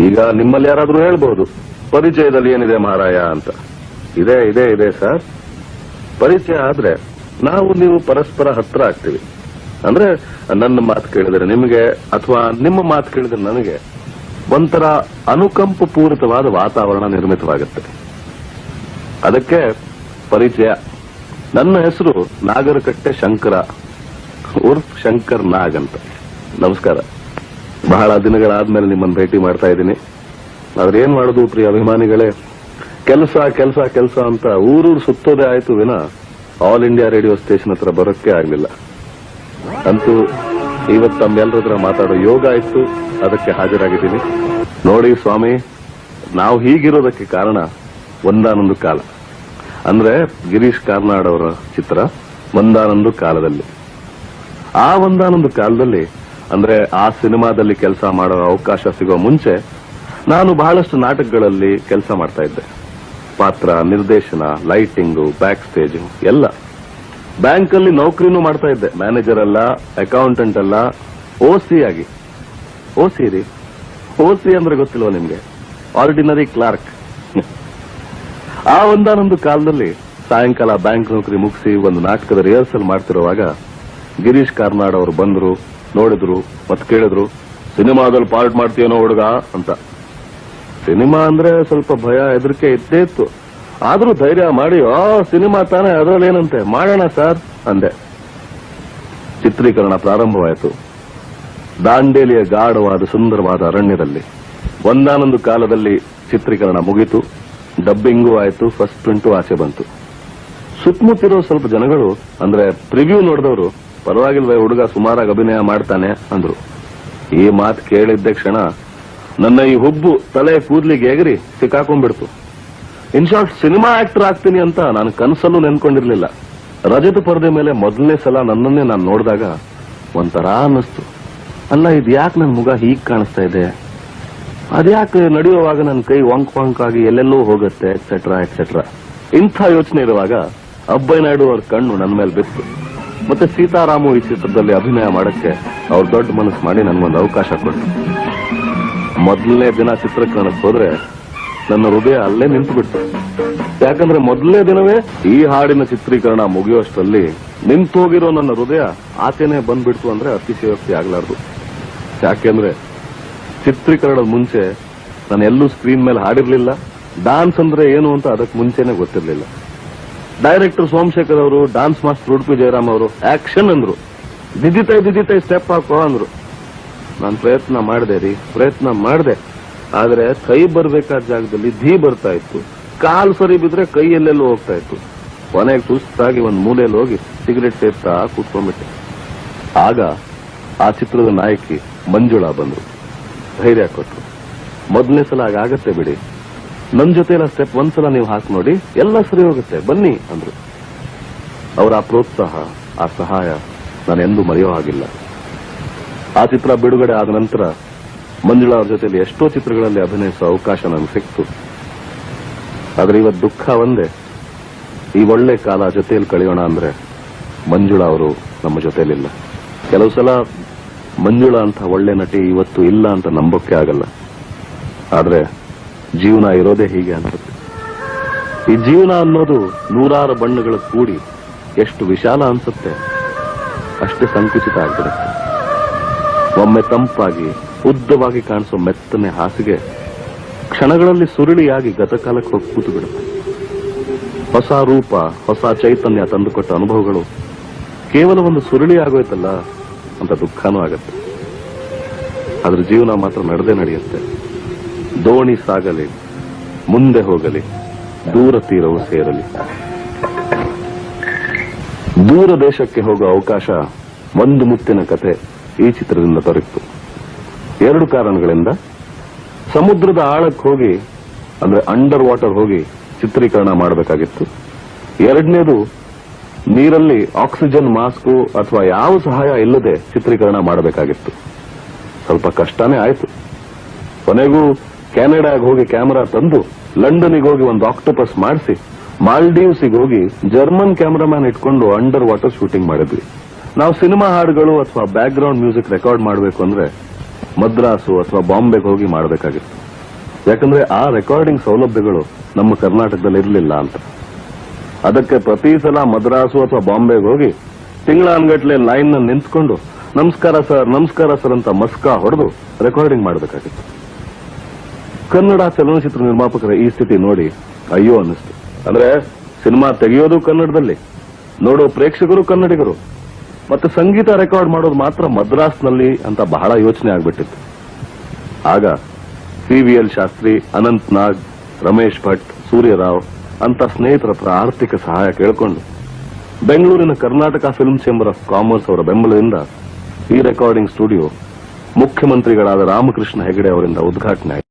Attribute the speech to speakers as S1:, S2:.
S1: ಈಗ ನಿಮ್ಮಲ್ಲಿ ಯಾರಾದ್ರೂ ಹೇಳ್ಬಹುದು ಪರಿಚಯದಲ್ಲಿ ಏನಿದೆ ಮಹಾರಾಯ ಅಂತ. ಇದೆ ಇದೆ ಇದೆ ಸರ್. ಪರಿಚಯ ಆದ್ರೆ ನಾವು ನೀವು ಪರಸ್ಪರ ಹತ್ರ ಆಗ್ತೀವಿ. ಅಂದ್ರೆ ನನ್ನ ಮಾತು ಕೇಳಿದ್ರೆ ನಿಮಗೆ ಅಥವಾ ನಿಮ್ಮ ಮಾತು ಕೇಳಿದ್ರೆ ನನಗೆ ಒಂಥರ ಅನುಕಂಪ ಪೂರಿತವಾದ ವಾತಾವರಣ ನಿರ್ಮಿತವಾಗುತ್ತೆ. ಅದಕ್ಕೆ ಪರಿಚಯ. ನನ್ನ ಹೆಸರು ನಾಗರಕಟ್ಟೆ ಶಂಕರ ಉರ್ಫ್ ಶಂಕರ್ ನಾಗ್ ಅಂತ. ನಮಸ್ಕಾರ. ಬಹಳ ದಿನಗಳಾದ್ಮೇಲೆ ನಿಮ್ಮನ್ನು ಭೇಟಿ ಮಾಡ್ತಾ ಇದ್ದೀನಿ. ಆದ್ರೆ ಏನ್ ಮಾಡೋದು ಪ್ರಿಯ ಅಭಿಮಾನಿಗಳೇ, ಕೆಲಸ ಕೆಲಸ ಕೆಲಸ ಅಂತ ಊರೂರು ಸುತ್ತೋದೇ ಆಯ್ತು ವಿನ ಆಲ್ ಇಂಡಿಯಾ ರೇಡಿಯೋ ಸ್ಟೇಷನ್ ಹತ್ರ ಬರೋಕ್ಕೆ ಆಗ್ಲಿಲ್ಲ. ಅಂತೂ ಇವತ್ತು ತಮ್ಮೆಲ್ಲರ ಹತ್ರ ಮಾತಾಡೋ ಯೋಗ ಆಯ್ತು, ಅದಕ್ಕೆ ಹಾಜರಾಗಿದ್ದೀನಿ. ನೋಡಿ ಸ್ವಾಮಿ, ನಾವು ಹೀಗಿರೋದಕ್ಕೆ ಕಾರಣ ಒಂದಾನೊಂದು ಕಾಲ. ಅಂದ್ರೆ ಗಿರೀಶ್ ಕಾರ್ನಾಡ್ ಅವರ ಚಿತ್ರ ಒಂದಾನೊಂದು ಕಾಲದಲ್ಲಿ. ಆ ಒಂದಾನೊಂದು ಕಾಲದಲ್ಲಿ ಅಂದ್ರೆ ಆ ಸಿನಿಮಾದಲ್ಲಿ ಕೆಲಸ ಮಾಡೋ ಅವಕಾಶ ಸಿಗೋ ಮುಂಚೆ ನಾನು ಬಹಳಷ್ಟು ನಾಟಕಗಳಲ್ಲಿ ಕೆಲಸ ಮಾಡ್ತಾ ಇದ್ದೆ. ಪಾತ್ರ, ನಿರ್ದೇಶನ, ಲೈಟಿಂಗು, ಬ್ಯಾಕ್ ಸ್ಟೇಜ್ ಎಲ್ಲ. ಬ್ಯಾಂಕ್ ಅಲ್ಲಿ ನೌಕರಿನೂ ಮಾಡ್ತಾ ಇದ್ದೆ. ಮ್ಯಾನೇಜರ್ ಅಲ್ಲ, ಅಕೌಂಟೆಂಟ್ ಅಲ್ಲ, ಓಸಿ ಆಗಿ. ಓಸಿ ರೀ, ಓಸಿ ಅಂದ್ರೆ ಗೊತ್ತಿಲ್ವ ನಿಮ್ಗೆ? Ordinary Clarke. ಆ ಒಂದಾನೊಂದು ಕಾಲದಲ್ಲಿ ಸಾಯಂಕಾಲ ಬ್ಯಾಂಕ್ ನೌಕರಿ ಮುಗಿಸಿ ಒಂದು ನಾಟಕದ ರಿಹರ್ಸಲ್ ಮಾಡ್ತಿರುವಾಗ ಗಿರೀಶ್ ಕಾರ್ನಾಡ್ ಅವರು ಬಂದ್ರು, ನೋಡಿದ್ರು, ಮತ್ತೆ ಕೇಳಿದ್ರು, ಸಿನಿಮಾದಲ್ಲಿ ಪಾರ್ಟ್ ಮಾಡ್ತೀಯನೋ ಹುಡುಗ ಅಂತ. ಸಿನಿಮಾ ಅಂದ್ರೆ ಸ್ವಲ್ಪ ಭಯ, ಹೆದರಿಕೆ ಇದ್ದೇ ಇತ್ತು. ಆದ್ರೂ ಧೈರ್ಯ ಮಾಡಿ, ಸಿನಿಮಾ ತಾನೇ, ಅದರಲ್ಲಿ ಏನಂತೆ, ಮಾಡೋಣ ಸರ್ ಅಂದೆ. ಚಿತ್ರೀಕರಣ ಪ್ರಾರಂಭವಾಯಿತು. ದಾಂಡೇಲಿಯ ಗಾಢವಾದ ಸುಂದರವಾದ ಅರಣ್ಯದಲ್ಲಿ. ಒಂದಾನೊಂದು ಕಾಲದಲ್ಲಿ ಚಿತ್ರೀಕರಣ ಮುಗಿತು, ಡಬ್ಬಿಂಗೂ ಆಯ್ತು, ಫಸ್ಟ್ ಪ್ರಿಂಟು ಆಚೆ ಬಂತು. ಸುತ್ತಮುತ್ತಿರೋ ಸ್ವಲ್ಪ ಜನಗಳು, ಅಂದ್ರೆ ಪ್ರಿವ್ಯೂ ನೋಡಿದವರು, ಪರವಾಗಿಲ್ವೇ ಹುಡುಗ ಸುಮಾರಾಗಿ ಅಭಿನಯ ಮಾಡ್ತಾನೆ ಅಂದ್ರು. ಈ ಮಾತು ಕೇಳಿದ್ದ ಕ್ಷಣ ನನ್ನ ಈ ಹುಬ್ಬು ತಲೆ ಕೂದ್ಲಿಗೆ ಎಗರಿ ಸಿಕ್ಕಾಕೊಂಡ್ಬಿಡ್ತು. ಇನ್ ಶಾರ್ಟ್, ಸಿನಿಮಾ ಆಕ್ಟರ್ ಆಗ್ತೀನಿ ಅಂತ ನಾನು ಕನಸಲ್ಲೂ ನೆನ್ಕೊಂಡಿರ್ಲಿಲ್ಲ. ರಜತ ಪರದೆ ಮೇಲೆ ಮೊದಲನೇ ಸಲ ನನ್ನನ್ನೇ ನಾನು ನೋಡಿದಾಗ ಒಂಥರ ಅನ್ನಿಸ್ತು. ಅಲ್ಲ, ಇದು ಯಾಕೆ ನನ್ನ ಮುಗ ಹೀಗ್ ಕಾಣಿಸ್ತಾ ಇದೆ, ಅದ್ಯಾಕೆ ನಡೆಯುವಾಗ ನನ್ನ ಕೈ ವಂಕ್ ಆಗಿ ಎಲ್ಲೆಲ್ಲೋ ಹೋಗುತ್ತೆ, ಎಕ್ಸೆಟ್ರಾ ಎಕ್ಸೆಟ್ರಾ. ಇಂಥ ಯೋಚನೆ ಇರುವಾಗ ಅಬ್ಬಯ್ಯ ನಾಯ್ಡು ಅವ್ರ ಕಣ್ಣು ನನ್ನ ಮೇಲೆ ಬಿತ್ತು. ಮತ್ತೆ ಸೀತಾರಾಮು ಈ ಚಿತ್ರದಲ್ಲಿ ಅಭಿನಯ ಮಾಡಕ್ಕೆ ಅವ್ರು ದೊಡ್ಡ ಮನಸ್ಸು ಮಾಡಿ ನನ್ಗೊಂದು ಅವಕಾಶ ಕೊಟ್ಟರು. ಮೊದಲನೇ ದಿನ ಚಿತ್ರಕ್ಕೆ ನನಗೆ ಹೋದ್ರೆ ನನ್ನ ಹೃದಯ ಅಲ್ಲೇ ನಿಂತು ಬಿಟ್ಟು. ಯಾಕಂದ್ರೆ ಮೊದಲನೇ ದಿನವೇ ಈ ಹಾಡಿನ ಚಿತ್ರೀಕರಣ ಮುಗಿಯುವಷ್ಟರಲ್ಲಿ ನಿಂತು ಹೋಗಿರೋ ನನ್ನ ಹೃದಯ ಆಚೆನೆ ಬಂದ್ಬಿಡ್ತು ಅಂದ್ರೆ ಅತಿಶಯೋಕ್ತಿ ಆಗ್ಲಾರ್ದು. ಯಾಕೆಂದ್ರೆ ಚಿತ್ರೀಕರಣದ ಮುಂಚೆ ನಾನು ಎಲ್ಲೂ ಸ್ಕ್ರೀನ್ ಮೇಲೆ ಹಾಡಿರ್ಲಿಲ್ಲ. ಡಾನ್ಸ್ ಅಂದ್ರೆ ಏನು ಅಂತ ಅದಕ್ಕೆ ಮುಂಚೆನೆ ಗೊತ್ತಿರ್ಲಿಲ್ಲ. ಡೈರೆಕ್ಟರ್ ಸೋಮಶೇಖರ್ ಅವರು, ಡಾನ್ಸ್ ಮಾಸ್ಟರ್ ಉಡುಪಿ ಜಯರಾಮ್ ಅವರು ಆಕ್ಷನ್ ಅಂದ್ರು, ದಿದಿತೈ ಸ್ಟೆಪ್ ಹಾಕೋ ಅಂದ್ರು. ನಾನು ಪ್ರಯತ್ನ ಮಾಡಿದೆ. ಆದ್ರೆ ಕೈ ಬರ್ಬೇಕಾದ ಜಾಗದಲ್ಲಿ ಧೀ ಬರ್ತಾ ಇತ್ತು, ಕಾಲ್ ಸರಿ ಬಿದ್ರೆ ಕೈ ಎಲ್ಲೆಲ್ಲೂ ಹೋಗ್ತಾ ಇತ್ತು. ಕೊನೆಗೆ ಸುಸ್ತಾಗಿ ಒಂದು ಮೂಲೆಯಲ್ಲಿ ಹೋಗಿ ಸಿಗರೆಟ್ ಸೇರ್ತಾ ಕೂತ್ಕೊಂಡ್ಬಿಟ್ಟೆ. ಆಗ ಆ ಚಿತ್ರದ ನಾಯಕಿ ಮಂಜುಳಾ ಬಂದ್ರು, ಧೈರ್ಯ ಕೊಟ್ರು. ಮೊದಲನೇ ಸಲ ಆಗತ್ತೆ ಬಿಡಿ, ನನ್ ಜೊತೆ ಎಲ್ಲ ಸ್ಟೆಪ್ ಒಂದ್ಸಲ ನೀವು ಹಾಕಿ ನೋಡಿ, ಎಲ್ಲ ಸರಿ ಹೋಗುತ್ತೆ, ಬನ್ನಿ ಅಂದ್ರು. ಅವರ ಆ ಪ್ರೋತ್ಸಾಹ, ಆ ಸಹಾಯ ನಾನು ಎಂದೂ ಮರೆಯೋ ಹಾಗಿಲ್ಲ. ಆ ಚಿತ್ರ ಬಿಡುಗಡೆ ಆದ ನಂತರ ಮಂಜುಳಾ ಅವ್ರ ಜೊತೆಲಿ ಎಷ್ಟೋ ಚಿತ್ರಗಳಲ್ಲಿ ಅಭಿನಯಿಸುವ ಅವಕಾಶ ನನಗೆ ಸಿಕ್ತು. ಆದ್ರೆ ಇವತ್ತು ದುಃಖ ಒಂದೇ, ಈ ಒಳ್ಳೆ ಕಾಲ ಜೊತೆಯಲ್ಲಿ ಕಳೆಯೋಣ ಅಂದ್ರೆ ಮಂಜುಳಾ ಅವರು ನಮ್ಮ ಜೊತೆಲಿಲ್ಲ. ಕೆಲವು ಸಲ ಮಂಜುಳಾ ಅಂತ ಒಳ್ಳೆ ನಟಿ ಇವತ್ತು ಇಲ್ಲ ಅಂತ ನಂಬೋಕೆ ಆಗಲ್ಲ. ಆದ್ರೆ ಜೀವನ ಇರೋದೇ ಹೀಗೆ ಅನ್ಸುತ್ತೆ. ಈ ಜೀವನ ಅನ್ನೋದು ನೂರಾರು ಬಣ್ಣಗಳ ಕೂಡಿ ಎಷ್ಟು ವಿಶಾಲ ಅನ್ಸುತ್ತೆ, ಅಷ್ಟೇ ಸಂಕುಚಿತ ಆಗ್ಬಿಡುತ್ತೆ. ಒಮ್ಮೆ ತಂಪಾಗಿ ಉದ್ದವಾಗಿ ಕಾಣಿಸೋ ಮೆತ್ತನೆ ಹಾಸಿಗೆ ಕ್ಷಣಗಳಲ್ಲಿ ಸುರುಳಿಯಾಗಿ ಗತಕಾಲಕ್ಕೆ ಹೋಗಿ ಕೂತು ಬಿಡುತ್ತೆ. ಹೊಸ ರೂಪ, ಹೊಸ ಚೈತನ್ಯ ತಂದುಕೊಟ್ಟ ಅನುಭವಗಳು ಕೇವಲ ಒಂದು ಸುರುಳಿ ಆಗೋಯ್ತಲ್ಲ ಅಂತ ದುಃಖನೂ ಆಗತ್ತೆ. ಆದ್ರೆ ಜೀವನ ಮಾತ್ರ ನಡೆಯುತ್ತೆ. ದೋಣಿ ಸಾಗಲಿ, ಮುಂದೆ ಹೋಗಲಿ, ದೂರ ತೀರವು ಸೇರಲಿ. ದೂರ ದೇಶಕ್ಕೆ ಹೋಗುವ ಅವಕಾಶ ಒಂದು ಮುತ್ತಿನ ಕತೆ ಈ ಚಿತ್ರದಿಂದ ದೊರೆಯಿತು. 2 ಕಾರಣಗಳಿಂದ. ಸಮುದ್ರದ ಆಳಕ್ಕೆ ಹೋಗಿ, ಅಂದ್ರೆ ಅಂಡರ್ ವಾಟರ್ ಹೋಗಿ ಚಿತ್ರೀಕರಣ ಮಾಡಬೇಕಾಗಿತ್ತು. ಎರಡನೇದು, ನೀರಲ್ಲಿ ಆಕ್ಸಿಜನ್ ಮಾಸ್ಕು ಅಥವಾ ಯಾವ ಸಹಾಯ ಇಲ್ಲದೆ ಚಿತ್ರೀಕರಣ ಮಾಡಬೇಕಾಗಿತ್ತು. ಸ್ವಲ್ಪ ಕಷ್ಟನೇ ಆಯ್ತು. ಕೊನೆಗೂ ಕೆನಡಾಗೆ ಹೋಗಿ ಕ್ಯಾಮೆರಾ ತಂದು, ಲಂಡನ್ಗೆ ಹೋಗಿ ಒಂದು ಆಕ್ಟೋಪಸ್ ಮಾಡಿಸಿ, ಮಾಲ್ಡೀವ್ಸ್ಗೆ ಹೋಗಿ ಜರ್ಮನ್ ಕ್ಯಾಮರಾಮ್ಯಾನ್ ಇಟ್ಕೊಂಡು ಅಂಡರ್ ವಾಟರ್ ಶೂಟಿಂಗ್ ಮಾಡಿದ್ವಿ. ನಾವು ಸಿನಿಮಾ ಹಾಡುಗಳು ಅಥವಾ ಬ್ಯಾಕ್ ಗ್ರೌಂಡ್ ಮ್ಯೂಸಿಕ್ ರೆಕಾರ್ಡ್ ಮಾಡಬೇಕು ಅಂದ್ರೆ ಮದ್ರಾಸು ಅಥವಾ ಬಾಂಬೆಗೆ ಹೋಗಿ ಮಾಡಬೇಕಾಗಿತ್ತು. ಯಾಕಂದ್ರೆ ಆ ರೆಕಾರ್ಡಿಂಗ್ ಸೌಲಭ್ಯಗಳು ನಮ್ಮ ಕರ್ನಾಟಕದಲ್ಲಿ ಇರಲಿಲ್ಲ ಅಂತ. ಅದಕ್ಕೆ ಪ್ರತಿ ಸಲ ಮದ್ರಾಸು ಅಥವಾ ಬಾಂಬೆಗೆ ಹೋಗಿ ತಿಂಗಳಾನ್ಗಟ್ಲೆ ಲೈನ್ ನ ನಿಂತ್ಕೊಂಡು ನಮಸ್ಕಾರ ಸರ್ ಅಂತ ಮಸ್ಕಾ ಹೊಡೆದು ರೆಕಾರ್ಡಿಂಗ್ ಮಾಡಬೇಕಾಗಿತ್ತು. ಕನ್ನಡ ಚಲನಚಿತ್ರ ನಿರ್ಮಾಪಕರ ಈ ಸ್ಥಿತಿ ನೋಡಿ ಅಯ್ಯೋ ಅನ್ನಿಸ್ತು. ಅಂದ್ರೆ ಸಿನಿಮಾ ತೆಗೆಯೋದು ಕನ್ನಡದಲ್ಲಿ, ನೋಡೋ ಪ್ರೇಕ್ಷಕರು ಕನ್ನಡಿಗರು, ಮತ್ತೆ ಸಂಗೀತ ರೆಕಾರ್ಡ್ ಮಾಡೋದು ಮಾತ್ರ ಮದ್ರಾಸ್ನಲ್ಲಿ ಅಂತ ಬಹಳ ಯೋಚನೆ ಆಗ್ಬಿಟ್ಟಿತ್ತು. ಆಗ CVL ಶಾಸ್ತ್ರಿ, ಅನಂತ್ ನಾಗ್, ರಮೇಶ್ ಭಟ್, ಸೂರ್ಯರಾವ್ ಅಂತ ಸ್ನೇಹಿತರ ಹತ್ರ ಆರ್ಥಿಕ ಸಹಾಯ ಕೇಳಿಕೊಂಡು ಬೆಂಗಳೂರಿನ Karnataka film chamber of commerce ಅವರ ಬೆಂಬಲದಿಂದ ಈ ರೆಕಾರ್ಡಿಂಗ್ ಸ್ಟುಡಿಯೋ ಮುಖ್ಯಮಂತ್ರಿಗಳಾದ ರಾಮಕೃಷ್ಣ ಹೆಗಡೆ ಅವರಿಂದ ಉದ್ಘಾಟನೆ ಆಯಿತು.